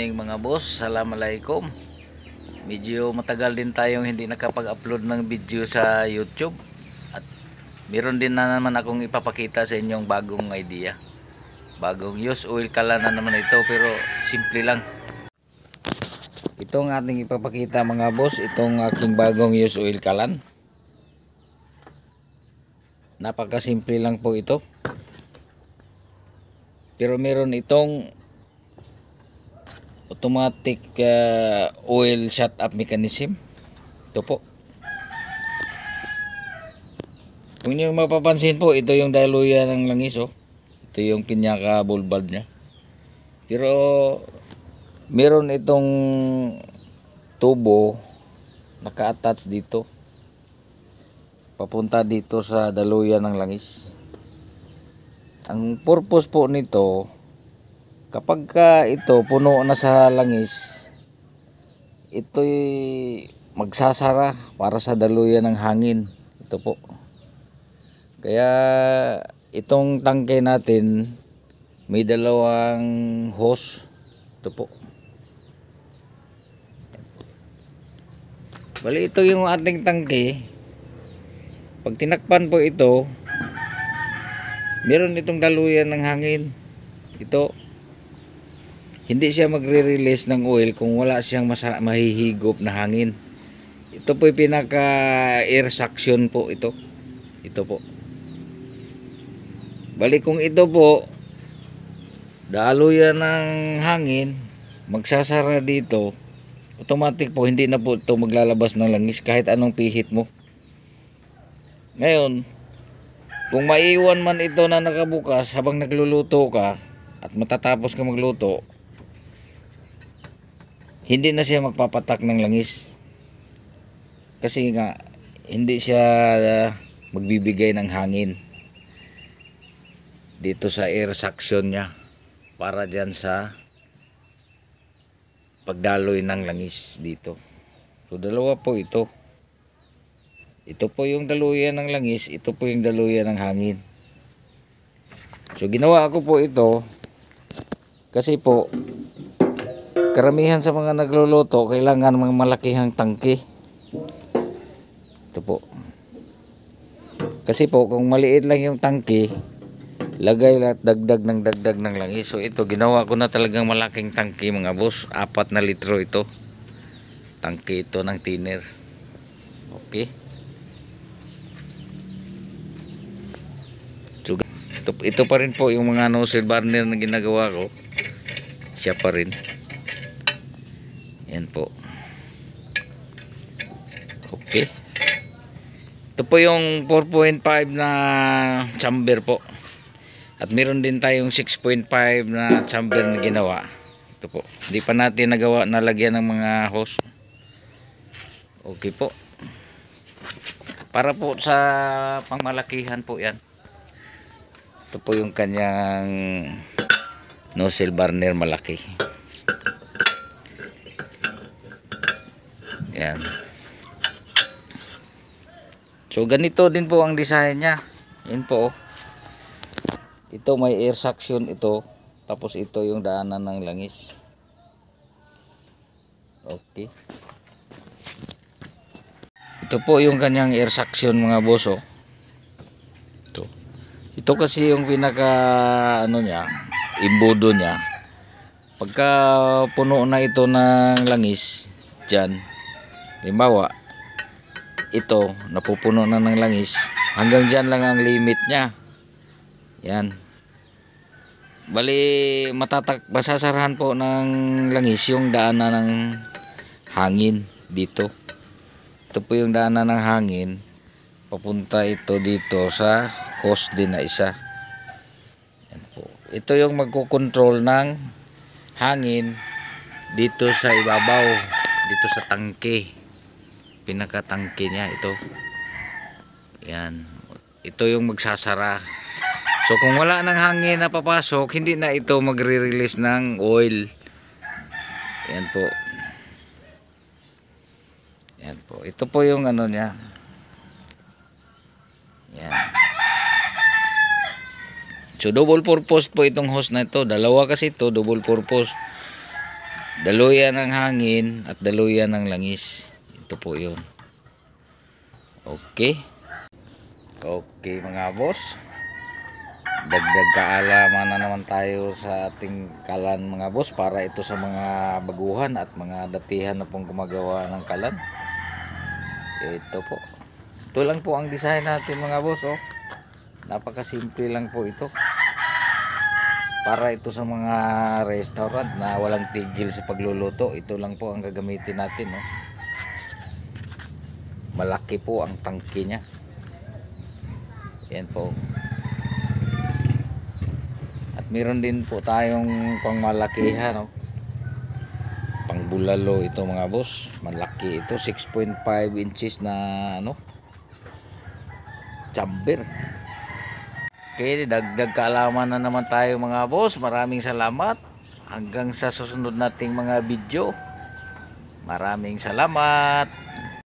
morning mga boss, assalamualaikum. Medyo matagal din tayong hindi nakapag-upload ng video sa YouTube. At meron din na naman akong ipapakita sa inyong bagong idea. Bagong use oil kalan na naman ito, pero simple lang. Itong ating ipapakita mga boss, itong aking bagong use oil kalan. Napakasimple lang po ito. Pero meron itong automatic oil shut off mechanism. Ito po. Kung nyo mapapansin po, ito yung daluyan ng langis, oh. Ito yung pinaka bulb niya. Pero meron itong tubo naka-attach dito. Papunta dito sa daluyan ng langis. Ang purpose po nito, kapag ito puno na sa langis, ito'y magsasara para sa daluyan ng hangin. Ito po. Kaya itong tangke natin may dalawang hose. Ito po. Bali, ito yung ating tangke. Pag tinakpan po ito, meron itong daluyan ng hangin. Ito, hindi siya magre-release ng oil kung wala siyang mahihigop na hangin. Ito po yung pinaka air suction po ito. Ito po. Balik kung ito po daluyan ng hangin, magsasara dito, automatic po hindi na po ito maglalabas ng langis kahit anong pihit mo. Ngayon, kung maiwan man ito na nakabukas habang nagluluto ka at matatapos ka magluto, hindi na siya magpapatak ng langis. Kasi nga, hindi siya magbibigay ng hangin dito sa air suction niya para dyan sa pagdaloy ng langis dito. So dalawa po ito. Ito po yung daluyan ng langis, ito po yung daluyan ng hangin. So ginawa ko po ito kasi po karamihan sa mga nagluluto kailangan mga malakihang tangke. Ito po. Kasi po kung maliit lang yung tangke, lagay at dagdag ng langis. So ito ginawa ko na talagang malaking tangke mga boss. 4 na litro ito. Tangke ito ng thinner. Okay. So ito pa rin po yung mga nozzle burner na ginagawa ko. Siya pa rin. Yan po. Okay. Ito po yung 4.5 na chamber po. At meron din tayong 6.5 na chamber na ginawa. Ito po. Hindi pa natin nagawa na lagyan ng mga hose. Okay po. Para po sa pangmalakihan po yan. Ito po yung kanyang nozzle burner malaki. Yan. So ganito din po ang design niya. Yan po. Ito may air suction ito. Tapos ito yung daanan ng langis. Okay. Ito po yung kanyang air suction mga boss, oh. Ito kasi yung pinaka ano niya, imbudo niya. Pagka puno na ito ng langis diyan, halimbawa ito napupuno na ng langis, hanggang diyan lang ang limit niya. Yan. Bali masasarahan po ng langis yung daanan ng hangin dito. Ito po yung daanan ng hangin. Papunta ito dito sa hose din na isa. Yan po. Ito yung magkocontrol ng hangin dito sa ibabaw, dito sa tangke. Pinakatangke niya ito. Yan. Ito yung magsasara. So kung wala ng hangin na papasok, hindi na ito magre-release ng oil. Yan po. Yan po. Ito po yung ano niya. Yan. So double purpose po itong hose na ito. Dalawa kasi ito, double purpose. Daluyan ng hangin at daluyan ng langis. Ito po yun. Okay. Okay mga boss. Dagdag kaalaman na naman tayo sa ating kalan mga boss, para ito sa mga baguhan at mga datihan na pong gumagawa ng kalan. Ito po. Ito lang po ang design natin mga boss. Oh. Napakasimple lang po ito. Para ito sa mga restaurant na walang tigil sa pagluluto, ito lang po ang gagamitin natin. No? Malaki po ang tangke niya. Yan po. At meron din po tayong pangmalakihan. No? Pangbulalo ito mga boss. Malaki ito. 6.5 inches na ano, chamber. Okay, dagdag kaalaman na naman tayo mga boss. Maraming salamat. Hanggang sa susunod nating mga video. Maraming salamat.